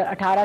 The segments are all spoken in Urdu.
18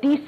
30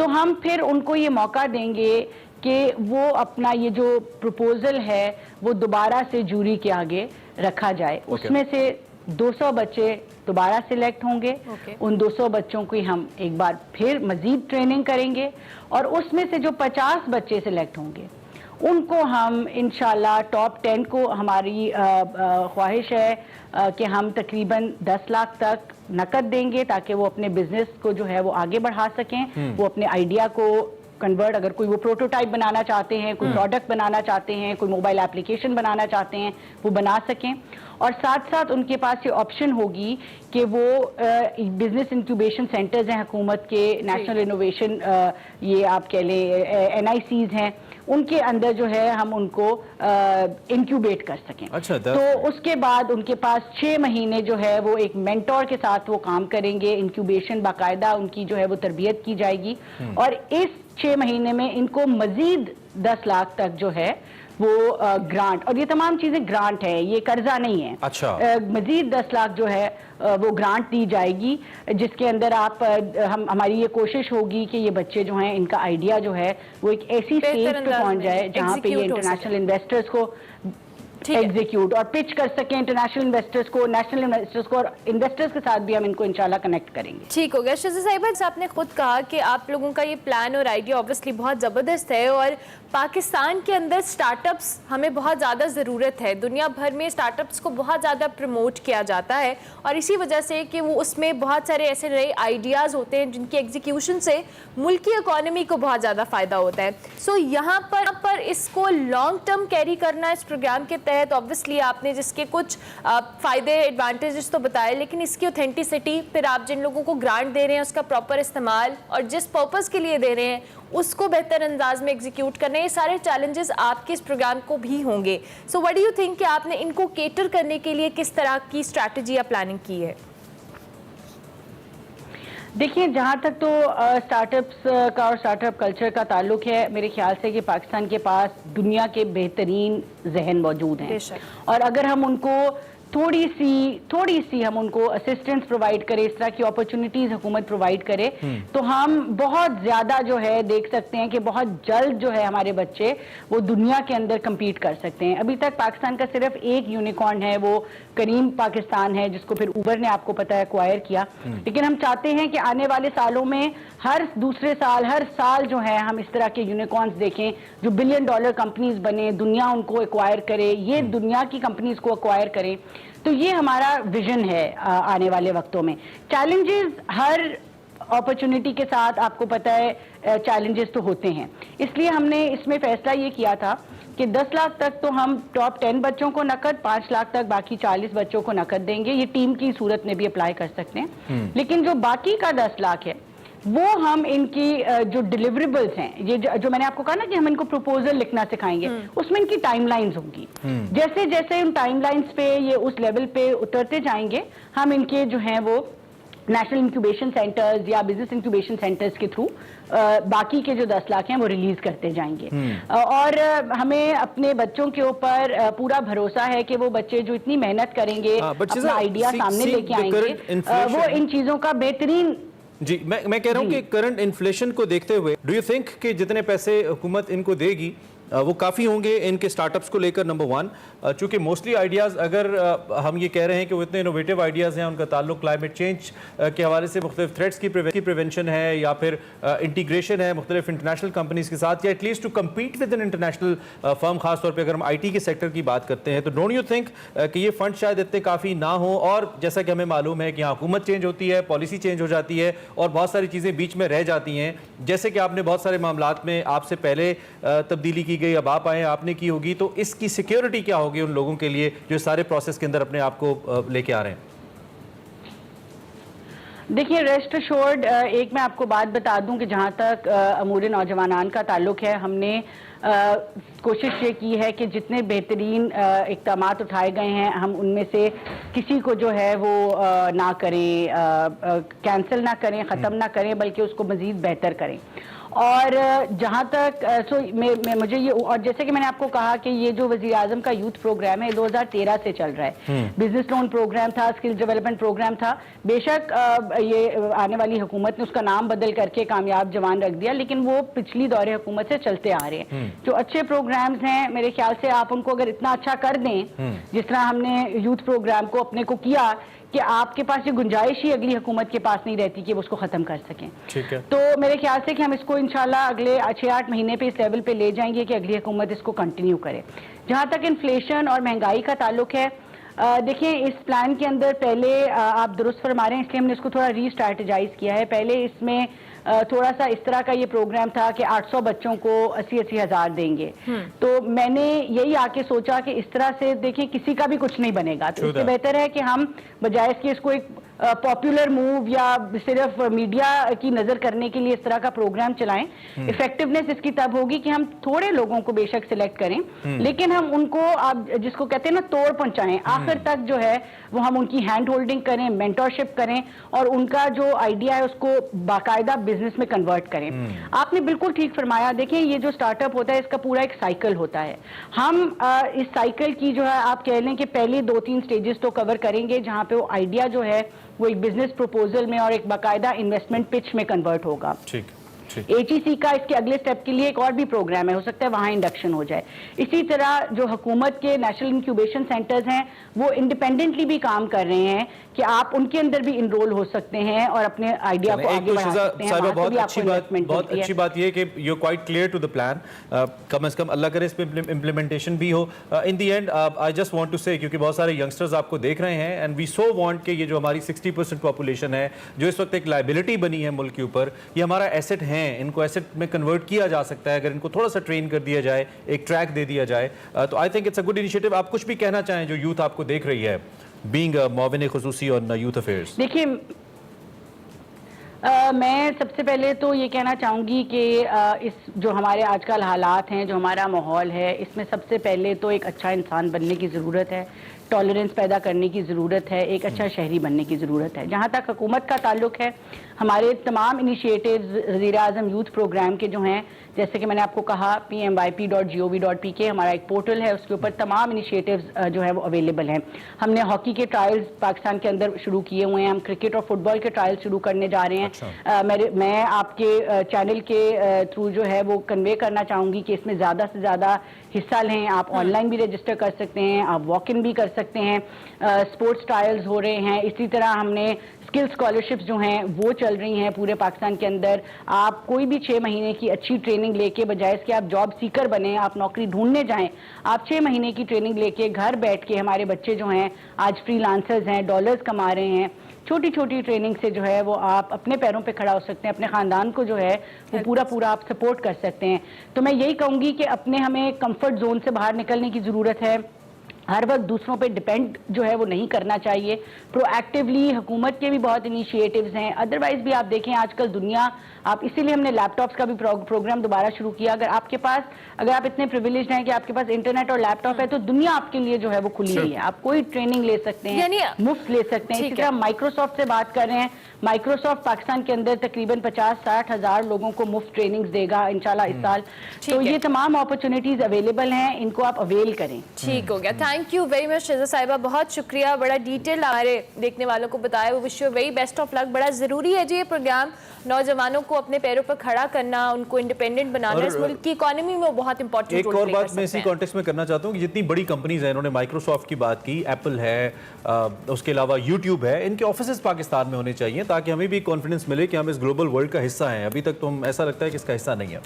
تو ہم پھر ان کو یہ موقع دیں گے کہ وہ اپنا یہ جو پروپوزل ہے وہ دوبارہ سے جوری کے آگے رکھا جائے. اس میں سے 200 بچے دوبارہ سلیکٹ ہوں گے. ان 200 بچوں کی ہم ایک بار پھر مزید ٹریننگ کریں گے, اور اس میں سے جو 50 بچے سلیکٹ ہوں گے ان کو ہم انشاءاللہ ٹاپ 10 کو ہماری خواہش ہے کہ ہم تقریباً 10 لاکھ تک نقد دیں گے تاکہ وہ اپنے بزنس کو جو ہے وہ آگے بڑھا سکیں. وہ اپنے آئیڈیا کو کنورٹ, اگر کوئی وہ پروٹوٹائپ بنانا چاہتے ہیں, کوئی پروڈکٹ بنانا چاہتے ہیں, کوئی موبائل ایپلیکیشن بنانا چاہتے ہیں, وہ بنا سکیں. اور ساتھ ساتھ ان کے پاس یہ آپشن ہوگی کہ وہ بزنس انکیوبیشن سینٹرز ہیں حکومت کے, نیشنل انوویشن یہ آپ کہہ لیں NICs ہیں, ان کے اندر جو ہے ہم ان کو انکیوبیٹ کر سکیں. تو اس کے بعد ان کے پاس 6 مہینے جو ہے وہ ایک مینٹور کے ساتھ وہ کام کریں گے. انکیوبیشن باقاعدہ ان کی جو ہے وہ تربیت کی جائے گی, اور اس 6 مہینے میں ان کو مزید 10 لاکھ تک جو ہے وہ گرانٹ, اور یہ تمام چیزیں گرانٹ ہیں, یہ قرضہ نہیں ہے. مزید 10 لاکھ جو ہے وہ گرانٹ دی جائے گی, جس کے اندر ہماری یہ کوشش ہوگی کہ یہ بچے جو ہیں ان کا آئیڈیا جو ہے وہ ایک ایسی اسٹیج پہ پہنچ جائے جہاں پہ یہ انٹرنیشنل انویسٹرز کو ایگزیکیوٹ اور پچ کر سکیں, انٹرنیشنل انویسٹرز کو, نیشنل انویسٹرز کو, اور انویسٹرز کے ساتھ بھی ہم ان کو انشاءاللہ کنیکٹ کریں گے. ٹھیک ہو گیا. شہزاد صاحبہ, آپ نے خود کہا کہ آپ لوگوں کا یہ پلان اور آئیڈیا اوبویسلی بہت زبردست ہے, اور پاکستان کے اندر سٹارٹ اپس ہمیں بہت زیادہ ضرورت ہے. دنیا بھر میں سٹارٹ اپس کو بہت زیادہ پروموٹ کیا جاتا ہے, اور اسی وجہ سے کہ وہ اس میں بہت سارے ایسے نئے آئیڈیاز ہوتے ہیں جن کی ایگزیکیوشن سے ملکی اکانومی کو بہت زیادہ فائدہ ہوتا ہے. سو یہاں پر اس کو لانگ ٹرم کیری کرنا اس پروگرام کے تحت, اوبویسلی آپ نے جس کے کچھ فائدے ایڈوانٹیجز تو بتائے, لیکن اس کی اوتھینٹسٹی, پھر آپ جن لوگوں کو گرانٹ دے رہے ہیں اس کا پراپر استعمال, اور جس پرپز کے لیے دے رہے ہیں اس کو بہتر انداز میں ایگزیکیوٹ کرنا, یہ سارے چیلنجز آپ کے اس پروگرام کو بھی ہوں گے. So what do you think کہ آپ نے ان کو کیٹر کرنے کے لیے کس طرح کی اسٹریٹجی یا پلاننگ کی ہے؟ دیکھیں, جہاں تک تو سٹارٹ اپس کا اور سٹارٹ اپ کلچر کا تعلق ہے, میرے خیال سے کہ پاکستان کے پاس دنیا کے بہترین ذہن موجود ہیں, اور اگر ہم ان کو تھوڑی سی ہم ان کو اسسٹنس پرووائڈ کرے, اس طرح کی اپرچونٹیز حکومت پرووائڈ کرے, تو ہم بہت زیادہ جو ہے دیکھ سکتے ہیں کہ بہت جلد جو ہے ہمارے بچے وہ دنیا کے اندر کمپیٹ کر سکتے ہیں. ابھی تک پاکستان کا صرف ایک یونیکارن ہے, وہ کریم پاکستان ہے, جس کو پھر اوبر نے آپ کو پتہ ہے ایکوائر کیا. لیکن ہم چاہتے ہیں کہ آنے والے سالوں میں ہر دوسرے سال, ہر سال جو ہے ہم اس طرح کے یونیکارنز دیکھیں جو $1 بلین کمپنیز بنے, دنیا ان کو ایکوائر کرے, یہ دنیا کی کمپنیز کو ایکوائر کریں. تو یہ ہمارا ویژن ہے آنے والے وقتوں میں. چیلنجز ہر اپرچونٹی کے ساتھ آپ کو پتہ ہے چیلنجز تو ہوتے ہیں, اس لیے ہم نے اس میں فیصلہ یہ کیا تھا کہ 10 لاکھ تک تو ہم ٹاپ 10 بچوں کو نقد, 5 لاکھ تک باقی 40 بچوں کو نقد دیں گے. یہ ٹیم کی صورت میں بھی اپلائی کر سکتے ہیں, لیکن جو باقی کا 10 لاکھ ہے وہ ہم ان کی جو ڈیلیوریبلز ہیں, یہ جو میں نے آپ کو کہا نا کہ ہم ان کو پروپوزل لکھنا سکھائیں گے, اس میں ان کی ٹائم لائنز ہوں گی. جیسے جیسے ان ٹائم لائنز پہ یہ اس لیول پہ اترتے جائیں گے, ہم ان کے جو ہیں وہ نیشنل انکیوبیشن سینٹرز یا بزنس انکیوبیشن سینٹرز کے تھرو باقی کے جو 10 لاکھ ہیں وہ ریلیز کرتے جائیں گے. اور ہمیں اپنے بچوں کے اوپر پورا بھروسہ ہے کہ وہ بچے جو اتنی محنت کریں گے, اپنا آئیڈیا سامنے لے کے آئیں گے, وہ ان چیزوں کا بہترین. جی, میں کہہ رہا ہوں کہ کرنٹ انفلیشن کو دیکھتے ہوئے ڈو یو تھنک کہ جتنے پیسے حکومت ان کو دے گی وہ کافی ہوں گے ان کے سٹارٹ اپس کو لے کر؟ نمبر 1, چونکہ موسٹلی آئیڈیاز اگر ہم یہ کہہ رہے ہیں کہ وہ اتنے انوویٹیو آئیڈیاز ہیں, ان کا تعلق کلائمیٹ چینج کے حوالے سے مختلف تھریٹس کی پریونشن ہے, یا پھر انٹیگریشن ہے مختلف انٹرنیشنل کمپنیز کے ساتھ, یا at least to compete with in international firm, خاص طور پہ اگر ہم IT کے سیکٹر کی بات کرتے ہیں. تو ڈونٹ یو تھنک کہ یہ فنڈ شاید اتنے کافی نہ ہوں؟ اور جیسا کہ ہمیں معلوم ہے کہ یہاں حکومت چینج ہوتی ہے, پالیسی چینج ہو جاتی ہے, اور بہت ساری چیزیں بیچ میں رہ جاتی ہیں, جیسے کہ آپ نے بہت سارے معاملات میں آپ سے پہلے تبدیلی کی گئی, اب آپ آئے, آپ نے کی ہوگی, تو اس کی سیکیورٹی کیا ہوگی ان لوگوں کے لیے جو سارے پروسیس کے اندر اپنے آپ کو لے کے آ رہے ہیں؟ دیکھیے, ریسٹ ایشورڈ ایک میں آپ کو بات بتا دوں کہ جہاں تک امور نوجوانان کا تعلق ہے, ہم نے کوشش یہ کی ہے کہ جتنے بہترین اقدامات اٹھائے گئے ہیں ہم ان میں سے کسی کو جو ہے وہ نہ کریں, کینسل نہ کریں, ختم نہ کریں, بلکہ اس کو مزید بہتر کریں. اور جہاں تک مجھے یہ، اور جیسے کہ میں نے آپ کو کہا کہ یہ جو وزیر اعظم کا یوتھ پروگرام ہے 2013 سے چل رہا ہے، بزنس لون پروگرام تھا، اسکل ڈیولپمنٹ پروگرام تھا، بے شک یہ آنے والی حکومت نے اس کا نام بدل کر کے کامیاب جوان رکھ دیا، لیکن وہ پچھلی دور حکومت سے چلتے آ رہے ہیں۔ جو اچھے پروگرامز ہیں میرے خیال سے آپ ان کو اگر اتنا اچھا کر دیں جس طرح ہم نے یوتھ پروگرام کو اپنے کو کیا، کہ آپ کے پاس یہ گنجائش ہی اگلی حکومت کے پاس نہیں رہتی کہ وہ اس کو ختم کر سکیں، تو میرے خیال سے کہ ہم اس کو انشاءاللہ اگلے 6-8 مہینے پہ اس لیول پہ لے جائیں گے کہ اگلی حکومت اس کو کنٹینیو کرے۔ جہاں تک انفلیشن اور مہنگائی کا تعلق ہے، دیکھیں اس پلان کے اندر پہلے آپ درست فرما رہے ہیں، اس لیے ہم نے اس کو تھوڑا ری اسٹریٹجائز کیا ہے۔ پہلے اس میں تھوڑا سا اس طرح کا یہ پروگرام تھا کہ 800 بچوں کو 80-80 ہزار دیں گے، تو میں نے یہی آ کے سوچا کہ اس طرح سے دیکھیں کسی کا بھی کچھ نہیں بنے گا، تو اس سے بہتر ہے کہ ہم بجائے اس کے اس کو ایک پاپولر موو یا صرف میڈیا کی نظر کرنے کے لیے اس طرح کا پروگرام چلائیں۔ افیکٹونیس اس کی تب ہوگی کہ ہم تھوڑے لوگوں کو بے شک سلیکٹ کریں، لیکن ہم ان کو آپ جس کو کہتے ہیں نا توڑ پہنچائیں، آخر تک جو ہے وہ ہم ان کی ہینڈ ہولڈنگ کریں، مینٹورشپ کریں، اور ان کا جو آئیڈیا ہے اس کو باقاعدہ بزنس میں کنورٹ کریں۔ آپ نے بالکل ٹھیک فرمایا، دیکھیں یہ جو سٹارٹ اپ ہوتا ہے اس کا پورا ایک سائیکل ہوتا ہے، ہم اس سائیکل کی جو ہے آپ کہہ لیں کہ پہلے 2-3 سٹیجز تو کور کریں گے، جہاں پہ وہ آئیڈیا جو ہے وہ ایک بزنس پروپوزل میں اور ایک باقاعدہ انویسٹمنٹ پچ میں کنورٹ ہوگا۔ HEC کا اس کے اگلے سٹیپ کے لیے ایک اور بھی پروگرام ہے، ہو سکتا ہے وہاں انڈکشن ہو جائے۔ اسی طرح جو حکومت کے نیشنل انکیوبیشن سینٹرز ہیں وہ انڈیپینڈنٹلی بھی کام کر رہے ہیں کہ آپ ان کے اندر بھی انرول ہو سکتے ہیں اور اپنے آئیڈیا کو آگے بڑھا سکتے ہیں۔ بہت اچھی بات یہ ہے کہ you quite clear to the plan, کم از کم اللہ کرے اس پہ امپلیمنٹیشن بھی ہو۔ In the end I just want to say, کیونکہ بہت سارے ینگسٹرز آپ کو دیکھ رہے ہیں، اینڈ وی سو وانٹ کہ یہ جو ہماری 60% پاپولیشن ہے جو اس وقت ایک لائبلٹی بنی ہے ملک کے اوپر، یہ ہمارا ایسٹ ہیں، ان کو ایسٹ میں کنورٹ کیا جا سکتا ہے اگر ان کو تھوڑا سا ٹرین کر دیا جائے، ایک ٹریک دے دیا جائے، تو I think it's a good initiative. آپ کچھ بھی کہنا چاہیں جو یوتھ آپ کو دیکھ رہی ہے بینگ معاون خصوصی آن یوتھ افیئرس؟ دیکھیے میں سب سے پہلے تو یہ کہنا چاہوں گی کہ اس جو ہمارے آج کل حالات ہیں، جو ہمارا ماحول ہے، اس میں سب سے پہلے تو ایک اچھا انسان بننے کی ضرورت ہے، ٹالرنس پیدا کرنے کی ضرورت ہے، ایک اچھا شہری بننے کی ضرورت ہے۔ جہاں تک حکومت کا تعلق ہے، ہمارے تمام انیشیٹیوز وزیر اعظم یوتھ پروگرام کے جو ہیں، جیسے کہ میں نے آپ کو کہا pyp.gov.pk ہمارا ایک پورٹل ہے، اس کے اوپر تمام انیشیٹیوز جو ہے وہ اویلیبل ہیں۔ ہم نے ہاکی کے ٹرائلز پاکستان کے اندر شروع کیے ہوئے ہیں، ہم کرکٹ اور فٹ بال کے ٹرائل شروع کرنے جا رہے ہیں۔ میں آپ کے چینل کے تھرو جو ہے وہ کنوے کرنا چاہوں گی کہ اس میں زیادہ سے زیادہ حصہ لیں۔ آپ آن لائن بھی رجسٹر کر سکتے ہیں، آپ واک ان بھی کر سکتے ہیں، اسپورٹس ٹرائلز ہو رہے ہیں۔ اسی طرح ہم نے اسکل اسکالرشپس جو ہیں وہ چل رہی ہیں پورے پاکستان کے اندر۔ آپ کوئی بھی 6 مہینے کی اچھی ٹریننگ لے کے، بجائے اس کے آپ جاب سیکر بنیں، آپ نوکری ڈھونڈنے جائیں، آپ 6 مہینے کی ٹریننگ لے کے گھر بیٹھ کے، ہمارے بچے جو ہیں آج فری لانسرز ہیں، ڈالرز کما رہے ہیں، چھوٹی چھوٹی ٹریننگ سے جو ہے وہ آپ اپنے پیروں پہ کھڑا ہو سکتے ہیں، اپنے خاندان کو جو ہے وہ پورا آپ سپورٹ کر سکتے ہیں۔ تو میں یہی کہوں گی کہ اپنے ہمیں کمفرٹ زون سے باہر نکلنے کی ضرورت ہے، ہر وقت دوسروں پہ ڈیپینڈ جو ہے وہ نہیں کرنا چاہیے۔ پرو ایکٹیولی حکومت کے بھی بہت انیشیٹیوز ہیں، ادروائز بھی آپ دیکھیں آج کل دنیا، آپ اسی لیے ہم نے لیپ ٹاپس کا بھی پروگرام دوبارہ شروع کیا۔ اگر آپ اتنے پریویلیجڈ ہیں کہ آپ کے پاس انٹرنیٹ اور لیپ ٹاپ ہے تو دنیا آپ کے لیے جو ہے وہ کھلی ہوئی ہے، آپ کوئی ٹریننگ لے سکتے ہیں، مفت لے سکتے ہیں۔ اسی طرح مائکروسافٹ سے بات کر رہے ہیں، مائکروسافٹ پاکستان کے اندر تقریباً 50-60 ہزار لوگوں کو مفت ٹریننگز دے گا انشاءاللہ اس سال۔ تو یہ تمام اپرچونیٹیز اویلیبل ہیں، ان کو آپ اویل کریں۔ ٹھیک ہو گیا، تھینک یو ویری مچ رضا صاحبہ، بہت شکریہ، بڑا ڈیٹیل ہمارے دیکھنے والوں کو بتایا۔ وہ wish you very best of luck. بڑا ضروری ہے جی یہ پروگرام، نوجوانوں کو اپنے پیروں پر کھڑا کرنا، ان کو انڈیپینڈنٹ بنانا، اس ملک کی اکانومی میں بہت امپورٹنٹ رول ایک اور بات میں اسی کانٹیکسٹ میں کرنا چاہتا ہوں کہ جتنی بڑی کمپنیز ہیں، انہوں نے مائکروسافٹ کی بات کی، ایپل ہے، اس کے علاوہ یوٹیوب ہے، ان کے آفیسز پاکستان میں ہونے چاہیے تاکہ ہمیں بھی کانفیڈنس ملے کہ ہم اس گلوبل ورلڈ کا حصہ ہیں۔ ابھی تک تو ہم ایسا لگتا ہے کہ اس کا حصہ نہیں ہے۔